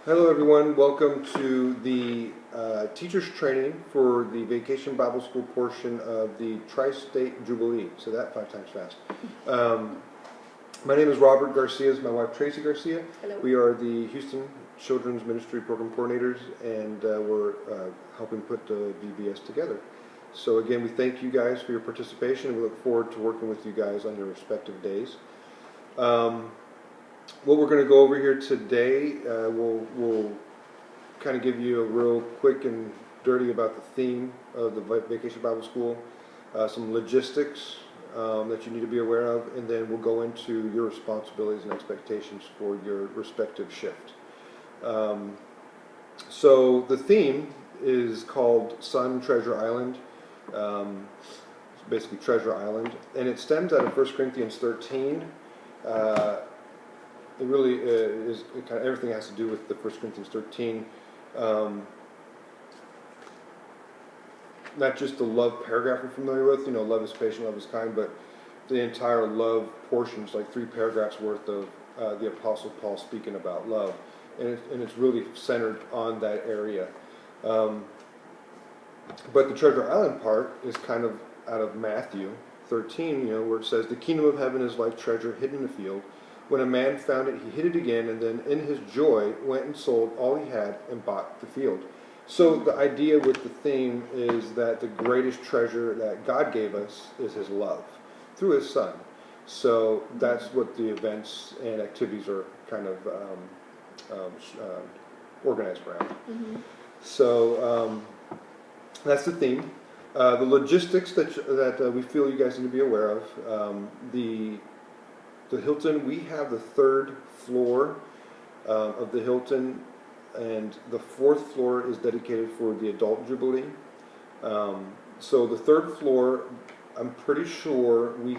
Hello everyone, welcome to the teachers training for the Vacation Bible School portion of the Tri-State Jubilee. So that 5 times fast. My name is Robert Garcia, is my wife TRACI Garcia. Hello. We are the Houston Children's Ministry Program Coordinators, and we're helping put the VBS together. So again, we thank you guys for your participation, and we look forward to working with you guys on your respective days. What we're going to go over here today, we'll kind of give you a real quick and dirty about the theme of the Vacation Bible School, some logistics that you need to be aware of, and then we'll go into your responsibilities and expectations for your respective shift. So the theme is called Sun Treasure Island. It's basically Treasure Island, and it stems out of 1 Corinthians 13. It really is kind of everything has to do with the 1 Corinthians 13. Not just the love paragraph we're familiar with, you know, love is patient, love is kind, but the entire love portions, like 3 paragraphs worth of the Apostle Paul speaking about love. And it's really centered on that area. But the Treasure Island part is kind of out of Matthew 13, you know, where it says, "The kingdom of heaven is like treasure hidden in a field. When a man found it, he hid it again, and then in his joy went and sold all he had and bought the field." So the idea with the theme is that the greatest treasure that God gave us is his love through his son. So that's what the events and activities are kind of organized around. Mm-hmm. So that's the theme. The logistics that we feel you guys need to be aware of. The Hilton, we have the 3rd floor of the Hilton, and the 4th floor is dedicated for the adult Jubilee. So the 3rd floor, I'm pretty sure we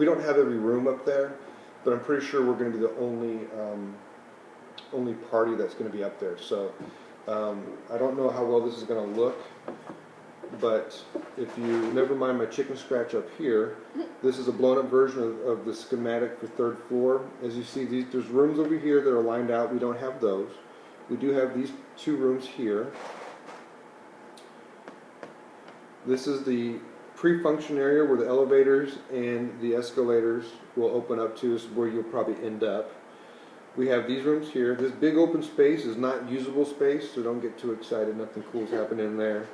don't have every room up there, but I'm pretty sure we're going to be the only party that's going to be up there. So I don't know how well this is going to look, but if you never mind my chicken scratch up here, this is a blown up version of the schematic for 3rd floor. As you see, there's rooms over here that are lined out. We don't have those. We do have these 2 rooms here. This is the pre-function area where the elevators and the escalators will open up to, is where you'll probably end up. We have these rooms here. This big open space is not usable space, so don't get too excited. Nothing cool is happening in there.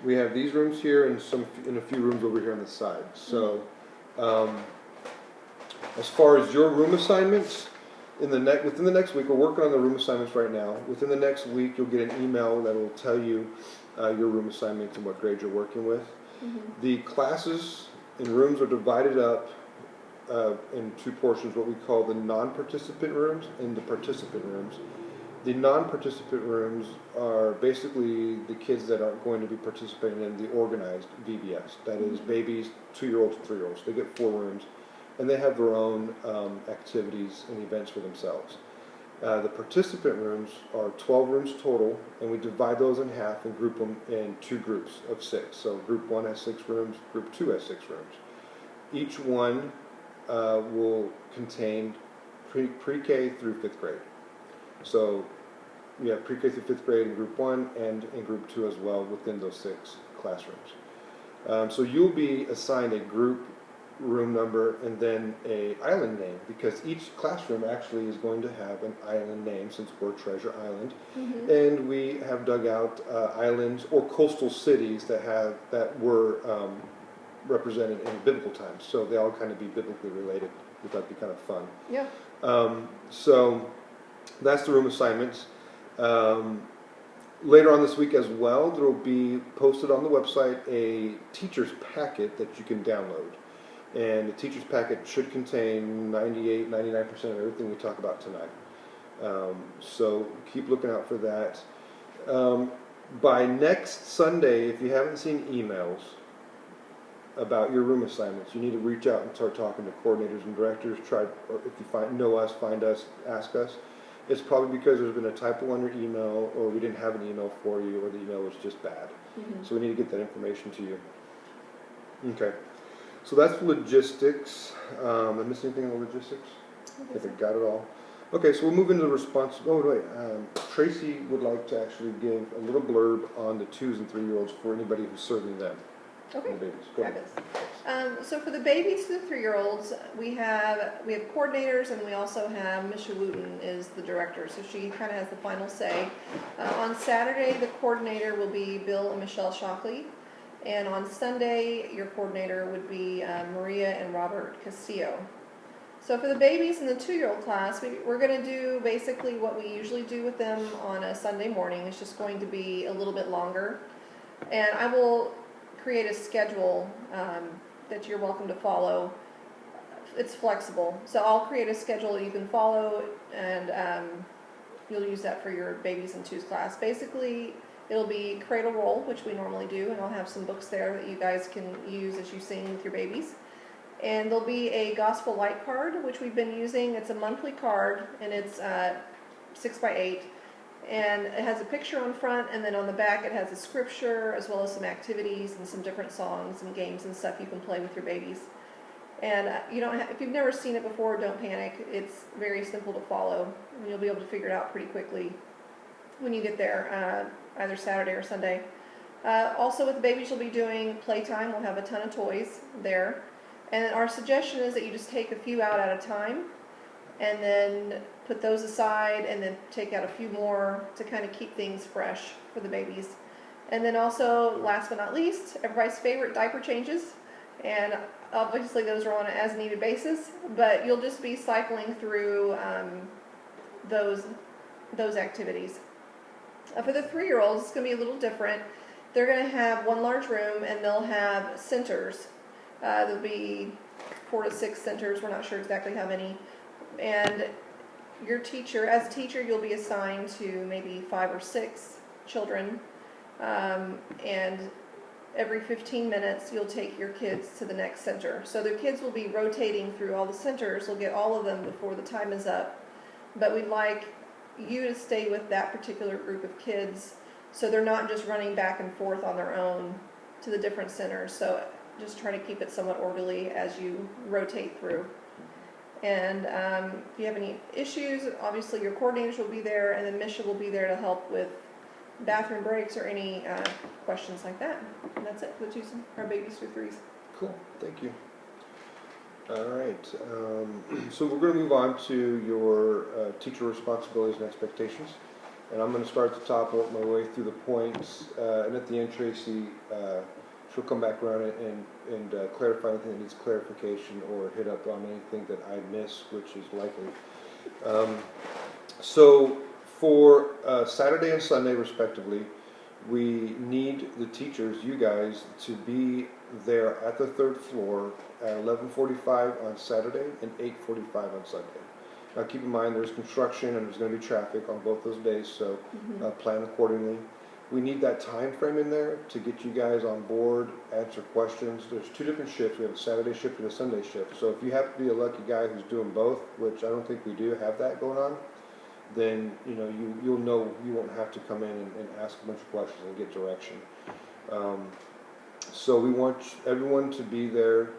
We have these rooms here and a few rooms over here on the side. So as far as your room assignments, within the next week, we're working on the room assignments right now. Within the next week, you'll get an email that will tell you your room assignments and what grade you're working with. Mm-hmm. The classes and rooms are divided up in 2 portions, what we call the non-participant rooms and the participant rooms. The non-participant rooms are basically the kids that aren't going to be participating in the organized VBS. That is babies, 2-year-olds, 3-year-olds. They get 4 rooms, and they have their own activities and events for themselves. The participant rooms are 12 rooms total, and we divide those in half and group them in 2 groups of 6. So group 1 has 6 rooms, group 2 has 6 rooms. Each one will contain pre-K through 5th grade. So we have pre-K through 5th grade in group 1 and in group 2 as well within those 6 classrooms. So you'll be assigned a group room number and then a island name, because each classroom actually is going to have an island name, since we're Treasure Island. Mm-hmm. And we have dug out islands or coastal cities that were represented in biblical times. So they all kind of be biblically related. We thought it'd be kind of fun. Yeah. So that's the room assignments. Later on this week as well, there will be posted on the website a teacher's packet that you can download. And the teacher's packet should contain 99% of everything we talk about tonight. So keep looking out for that. By next Sunday, if you haven't seen emails about your room assignments, you need to reach out and start talking to coordinators and directors. Or if you know us, find us, ask us. It's probably because there's been a typo on your email, or we didn't have an email for you, or the email was just bad. Mm-hmm. So we need to get that information to you. Okay. So that's logistics. Am I missing anything on logistics? I think I got it all. Okay, so we'll move into the response. Oh, wait. Tracy would like to actually give a little blurb on the 2s and 3-year-olds for anybody who's serving them. Okay. The babies. Go ahead. So for the babies to the 3-year-olds, we have coordinators, and we also have Ms. Wooten is the director, so she kind of has the final say. On Saturday, the coordinator will be Bill and Michelle Shockley, and on Sunday, your coordinator would be Maria and Robert Castillo. So for the babies in the 2-year-old class, we're going to do basically what we usually do with them on a Sunday morning. It's just going to be a little bit longer, and I will create a schedule that you're welcome to follow. It's flexible, so I'll create a schedule that you can follow, and you'll use that for your babies in 2s class. Basically, it'll be cradle roll, which we normally do, and I'll have some books there that you guys can use as you sing with your babies. And there'll be a gospel light card, which we've been using. It's a monthly card, and it's 6 by 8. And it has a picture on front, and then on the back it has a scripture, as well as some activities and some different songs and games and stuff you can play with your babies. And you don't if you've never seen it before, don't panic. It's very simple to follow, and you'll be able to figure it out pretty quickly when you get there, either Saturday or Sunday. Also with the babies, you'll be doing playtime. We'll have a ton of toys there. And our suggestion is that you just take a few out at a time, and then put those aside, and then take out a few more to kind of keep things fresh for the babies. And then also, last but not least, everybody's favorite, diaper changes. And obviously those are on an as-needed basis, but you'll just be cycling through those activities. For the 3-year-olds, it's going to be a little different. They're going to have one large room, and they'll have centers. There'll be 4 to 6 centers. We're not sure exactly how many. And your teacher, as a teacher, you'll be assigned to maybe 5 or 6 children. And every 15 minutes, you'll take your kids to the next center. So the kids will be rotating through all the centers. We'll get all of them before the time is up. But we'd like you to stay with that particular group of kids, so they're not just running back and forth on their own to the different centers. So just try to keep it somewhat orderly as you rotate through. And if you have any issues, obviously your coordinators will be there, and then Misha will be there to help with bathroom breaks or any questions like that. And that's it for the 2s, our babies through 3s. Cool, thank you. All right, so we're going to move on to your teacher responsibilities and expectations. And I'm going to start at the top, work my way through the points, and at the end, Tracy, she'll come back around and clarify anything that needs clarification, or hit up on anything that I miss, which is likely. So for Saturday and Sunday, respectively, we need the teachers, you guys, to be there at the 3rd floor at 11:45 on Saturday and 8:45 on Sunday. Now keep in mind there's construction and there's going to be traffic on both those days, so plan accordingly. We need that time frame in there to get you guys on board, answer questions. There's 2 different shifts. We have a Saturday shift and a Sunday shift. So if you happen to be a lucky guy who's doing both, which I don't think we do have that going on, then you'll know you won't have to come in and ask a bunch of questions and get direction. So we want everyone to be there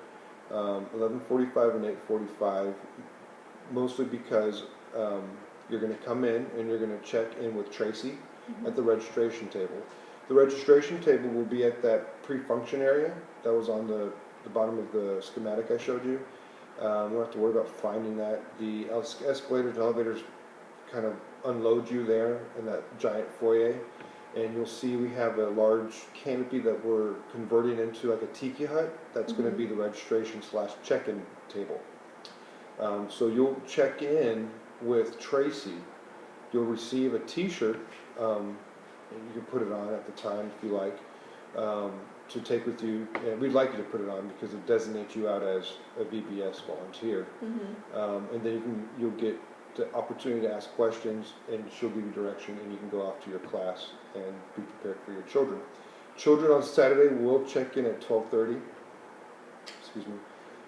11:45 and 8:45, mostly because you're going to come in and you're going to check in with Tracy at the registration table. The registration table will be at that pre-function area that was on the bottom of the schematic I showed you. We don't have to worry about finding that. The escalators and elevators kind of unload you there in that giant foyer, and you'll see we have a large canopy that we're converting into like a tiki hut. That's going to be the registration / check-in table. So you'll check in with Tracy. You'll receive a t-shirt, and you can put it on at the time if you like, to take with you. And we'd like you to put it on because it designates you out as a VBS volunteer. And then you'll get the opportunity to ask questions, and she'll give you direction, and you can go off to your class and be prepared for your children. Children on Saturday will check in at 12:30. Excuse me.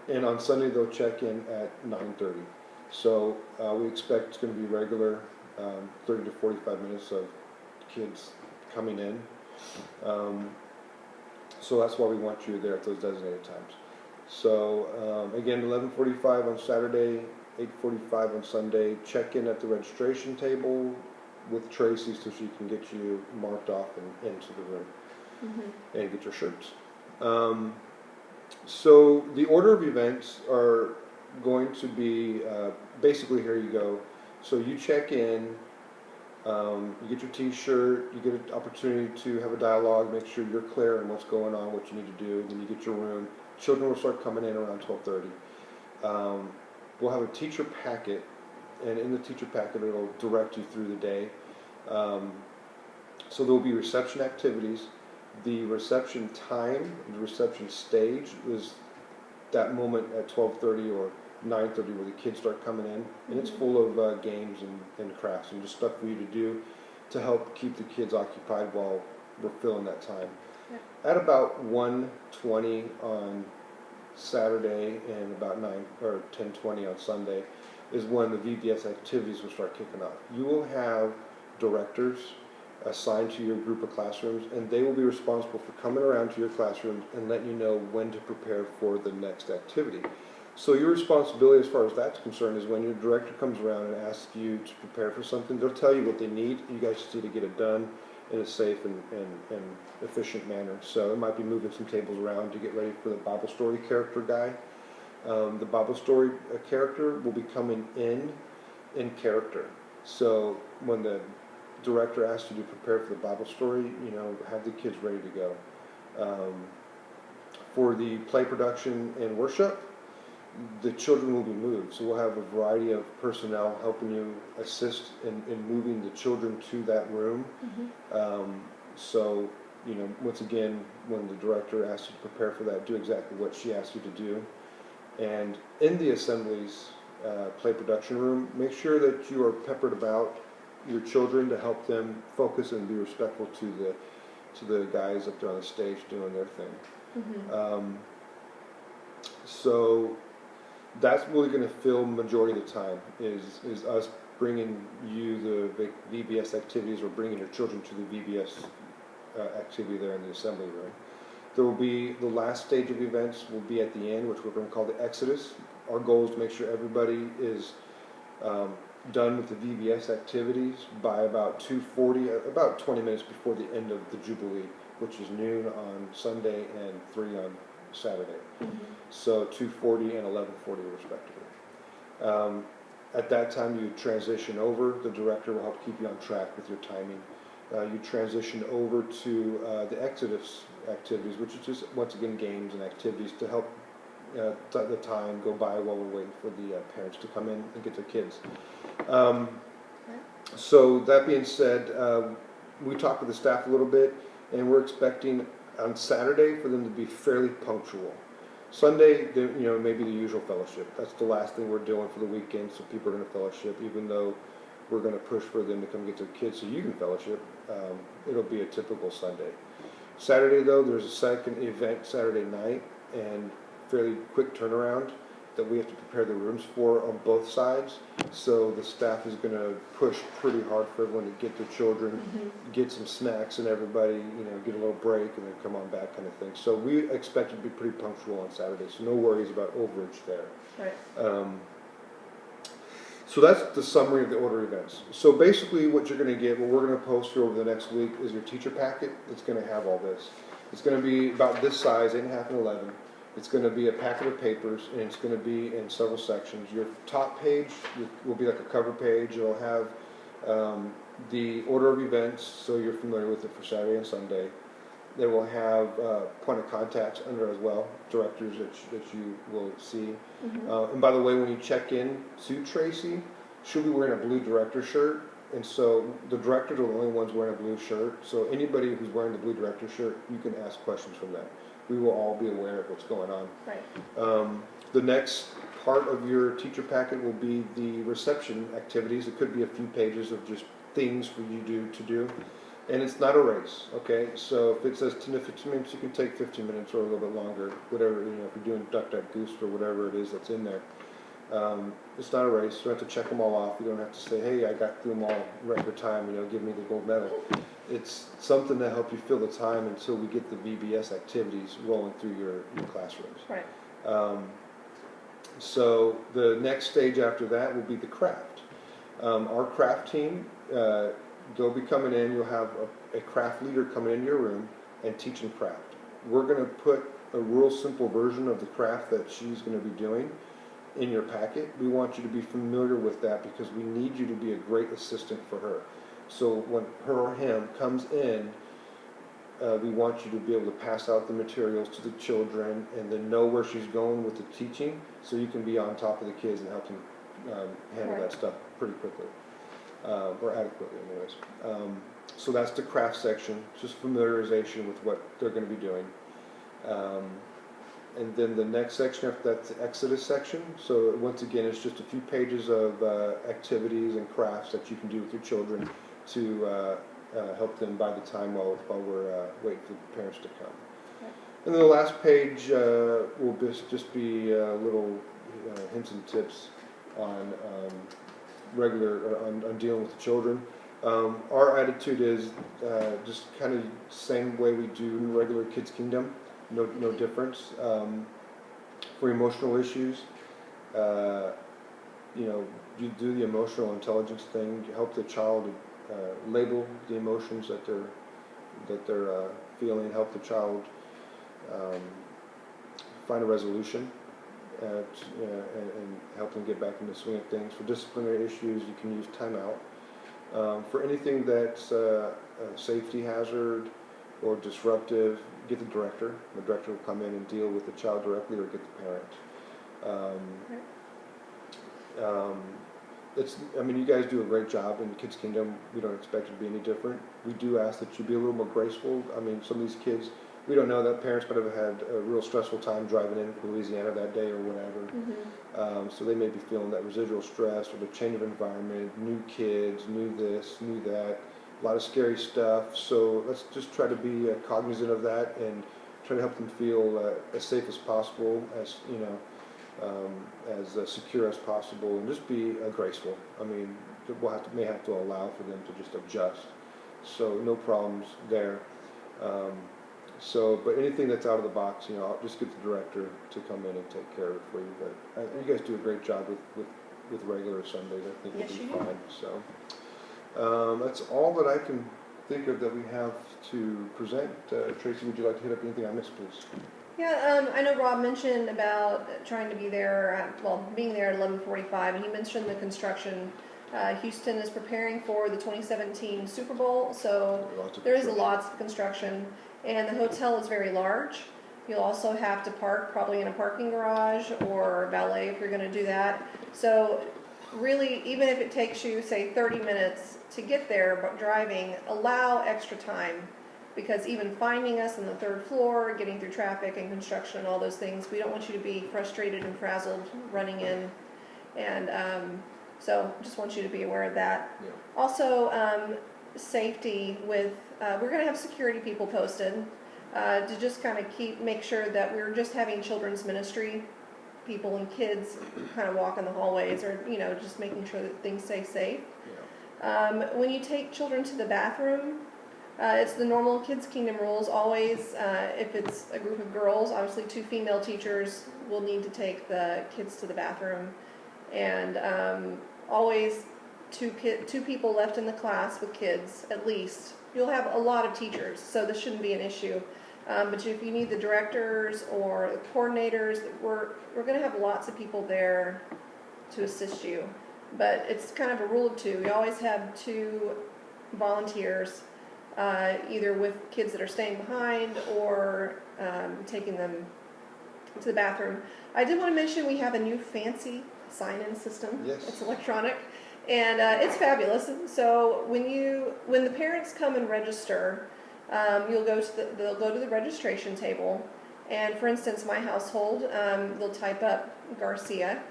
And on Sunday they'll check in at 9:30. So we expect it's going to be regular 30 to 45 minutes of kids coming in. So that's why we want you there at those designated times. So again, 11:45 on Saturday, 8:45 on Sunday. Check in at the registration table with TRACI so she can get you marked off and into the room and get your shirts. So the order of events are going to be basically, here you go. So you check in, you get your t-shirt, you get an opportunity to have a dialogue, make sure you're clear on what's going on, what you need to do, then you get your room. Children will start coming in around 12:30. We'll have a teacher packet, and in the teacher packet it'll direct you through the day. So there will be reception activities. The reception time, the reception stage is that moment at 12:30 or 9:30 where the kids start coming in, and it's full of games and crafts and just stuff for you to do to help keep the kids occupied while we're filling that time. At about 1:20 on Saturday and about 9 or 10:20 on Sunday is when the VBS activities will start kicking off. You will have directors assigned to your group of classrooms, and they will be responsible for coming around to your classrooms and letting you know when to prepare for the next activity. So your responsibility as far as that's concerned is when your director comes around and asks you to prepare for something, they'll tell you what they need. You guys just need to get it done in a safe and efficient manner. So it might be moving some tables around to get ready for the Bible story character guy. The Bible story character will be coming in character. So when the director asks you to prepare for the Bible story, you know, have the kids ready to go. For the play production and worship, the children will be moved. So we'll have a variety of personnel helping you assist in moving the children to that room. So, you know, once again, when the director asks you to prepare for that, do exactly what she asks you to do. And in the assemblies play production room, make sure that you are peppered about your children to help them focus and be respectful to the guys up there on the stage doing their thing. So that's really going to fill majority of the time is us bringing you the VBS activities or bringing your children to the VBS activity there in the assembly room. There will be the last stage of events will be at the end, which we're going to call the Exodus. Our goal is to make sure everybody is done with the VBS activities by about 2:40, about 20 minutes before the end of the Jubilee, which is noon on Sunday and 3 on Saturday. So 2:40 and 11:40 respectively. At that time you transition over. The director will help keep you on track with your timing. You transition over to the Exodus activities, which is just, once again, games and activities to help the time go by while we're waiting for the parents to come in and get their kids. So that being said, we talked with the staff a little bit, and we're expecting on Saturday for them to be fairly punctual. Sunday, you know, maybe the usual fellowship. That's the last thing we're doing for the weekend, so people are going to fellowship, even though we're going to push for them to come get their kids so you can fellowship. It'll be a typical Sunday. Saturday, though, there's a second event Saturday night, and fairly quick turnaround that we have to prepare the rooms for on both sides. So the staff is going to push pretty hard for everyone to get their children, get some snacks, and everybody, you know, get a little break and then come on back, kind of thing. So we expect it to be pretty punctual on Saturday, so no worries about overage there. Right. So that's the summary of the order events. So basically what you're going to get, what we're going to post here over the next week is your teacher packet. It's going to have all this. It's going to be about this size, 8.5 and 11. It's going to be a packet of papers, and it's going to be in several sections. Your top page will be like a cover page. It'll have the order of events, so you're familiar with it for Saturday and Sunday. They will have point of contacts under as well, directors that you will see. And by the way, when you check in to TRACI, she'll be wearing a blue director shirt. And so the directors are the only ones wearing a blue shirt. So anybody who's wearing the blue director shirt, you can ask questions from them. We will all be aware of what's going on. Right. The next part of your teacher packet will be the reception activities. It could be a few pages of just things for you to do. And it's not a race, okay? So if it says 10 to 15 minutes, you can take 15 minutes or a little bit longer, whatever, you know, if you're doing duck, duck, goose or whatever it is that's in there. It's not a race. You don't have to check them all off. You don't have to say, hey, I got through them all record time, you know, give me the gold medal. It's something to help you fill the time until we get the VBS activities rolling through your classrooms. Right. So the next stage after that will be the craft. Our craft team, they'll be coming in. You'll have a craft leader coming into your room and teaching craft. We're going to put a real simple version of the craft that she's going to be doing in your packet. We want you to be familiar with that because we need you to be a great assistant for her. So when her or him comes in, we want you to be able to pass out the materials to the children and then know where she's going with the teaching so you can be on top of the kids and help them handle that stuff pretty quickly, or adequately anyways. So that's the craft section, just familiarization with what they're going to be doing. And then the next section after that's the Exodus section. So once again, it's just a few pages of activities and crafts that you can do with your children to help them by the time while we're waiting for the parents to come. Okay. And then the last page will just be little hints and tips on on dealing with the children. Our attitude is just kind of same way we do in regular Kids Kingdom, no difference. For emotional issues, you do the emotional intelligence thing. You help the child label the emotions that they're feeling. Help the child find a resolution, and help them get back in the swing of things. For disciplinary issues, you can use timeout. For anything that's a safety hazard or disruptive, get the director. The director will come in and deal with the child directly or get the parent. You guys do a great job in the Kids Kingdom. We don't expect it to be any different. We do ask that you be a little more graceful. Some of these kids, we don't know that parents might have had a real stressful time driving in from Louisiana that day or whatever. Mm-hmm. So they may be feeling that residual stress or the change of environment, new kids, new this, new that, a lot of scary stuff. So let's just try to be cognizant of that and try to help them feel as safe as possible, as secure as possible, and just be graceful. We'll may have to allow for them to just adjust. So no problems there. But anything that's out of the box, I'll just get the director to come in and take care of it for you. But you guys do a great job with regular Sundays. I think yes, it'll be fine. So that's all that I can think of that we have to present. Tracy, would you like to hit up anything I missed, please? Yeah, I know Rob mentioned about trying to be there, being there at 11:45, and he mentioned the construction. Houston is preparing for the 2017 Super Bowl, so there is lots of construction, and the hotel is very large. You'll also have to park probably in a parking garage or valet if you're going to do that. So really, even if it takes you, say, 30 minutes to get there, but driving, allow extra time. Because even finding us on the third floor, getting through traffic and construction and all those things, we don't want you to be frustrated and frazzled running in. And so just want you to be aware of that. Yeah. Also, safety with, we're going to have security people posted to just kind of make sure that we're just having children's ministry people and kids kind of walk in the hallways, or, just making sure that things stay safe. Yeah. When you take children to the bathroom, it's the normal Kids Kingdom rules. Always, if it's a group of girls, obviously 2 female teachers will need to take the kids to the bathroom. And always two people left in the class with kids, at least. You'll have a lot of teachers, so this shouldn't be an issue. But if you need the directors or the coordinators, we're going to have lots of people there to assist you. But it's kind of a rule of 2. We always have 2 volunteers, either with kids that are staying behind or taking them to the bathroom. I did want to mention we have a new fancy sign-in system. Yes. It's electronic, and it's fabulous. So when the parents come and register, they'll go to the registration table, and for instance, my household, they'll type up GARCIA,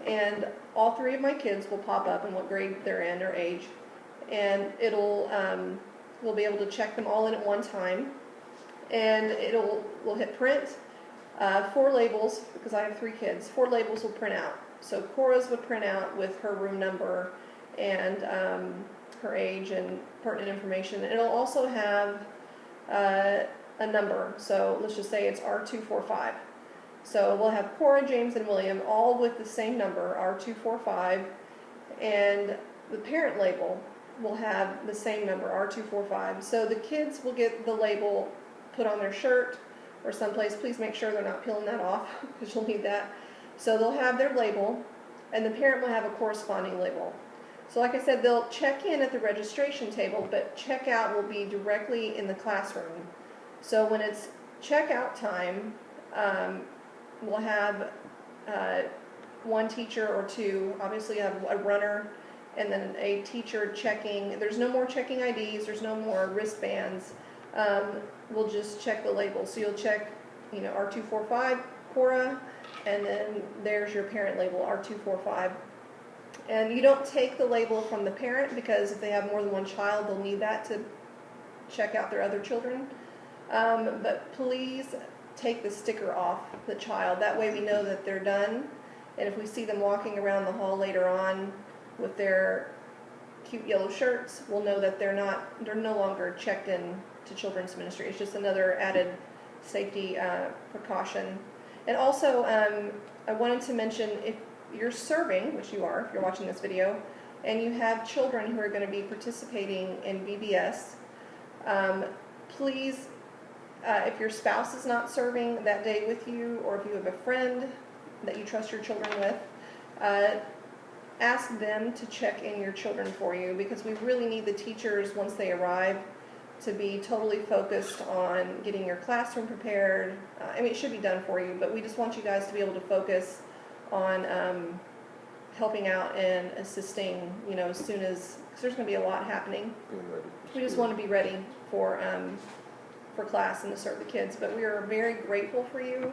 and all 3 of my kids will pop up and what grade they're in or age, and we'll be able to check them all in at one time, and we'll hit print. 4 labels, because I have 3 kids, 4 labels will print out. So Cora's would print out with her room number and her age and pertinent information. It'll also have a number. So let's just say it's R245. So we'll have Cora, James, and William all with the same number, R245, and the parent label will have the same number, R245. So the kids will get the label put on their shirt or someplace. Please make sure they're not peeling that off because you'll need that. So they'll have their label, and the parent will have a corresponding label. So like I said, they'll check in at the registration table, but checkout will be directly in the classroom. So when it's checkout time, we'll have one teacher or two. Obviously, you have a runner and then a teacher checking. There's no more checking IDs. There's no more wristbands. We'll just check the label. So you'll check, R245, Cora, and then there's your parent label, R245. And you don't take the label from the parent because if they have more than one child, they'll need that to check out their other children. But please take the sticker off the child. That way we know that they're done. And if we see them walking around the hall later on with their cute yellow shirts, we'll know that they're no longer checked in to children's ministry. It's just another added safety precaution. And also, I wanted to mention, if you're serving, which you are if you're watching this video, and you have children who are going to be participating in VBS, please, if your spouse is not serving that day with you, or if you have a friend that you trust your children with, ask them to check in your children for you, because we really need the teachers, once they arrive, to be totally focused on getting your classroom prepared. It should be done for you, but we just want you guys to be able to focus on helping out and assisting, as soon as, because there's going to be a lot happening. We just want to be ready for class and to serve the kids. But we are very grateful for you.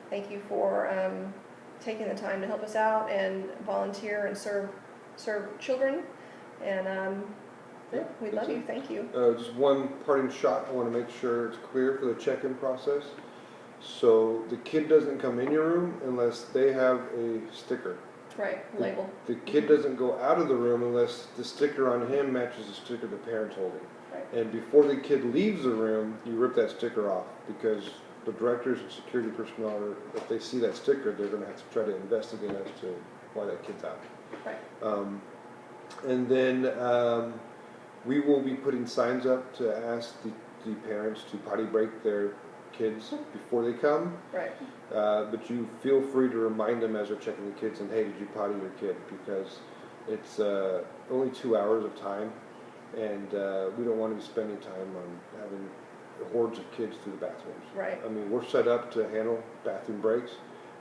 Thank you for taking the time to help us out and volunteer and serve children. And we love you. Thank you. Just one parting shot. I want to make sure it's clear for the check-in process. So the kid doesn't come in your room unless they have a sticker. Right, label. The kid doesn't go out of the room unless the sticker on him matches the sticker the parent's holding. Right. And before the kid leaves the room, you rip that sticker off, because the directors and security personnel, if they see that sticker, they're going to have to try to investigate as to why that kid's out. Right. And then we will be putting signs up to ask the parents to potty break their kids before they come. Right. But you feel free to remind them as they're checking the kids, and hey, did you potty your kid? Because it's only 2 hours of time, and we don't want to be spending time on having hordes of kids through the bathrooms. Right. We're set up to handle bathroom breaks,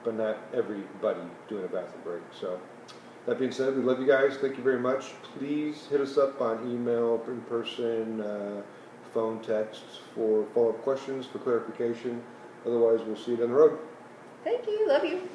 but not everybody doing a bathroom break. So that being said, we love you guys. Thank you very much. Please hit us up on email, in person, phone, texts for follow-up questions, for clarification. Otherwise, we'll see you down the road. Thank you. Love you.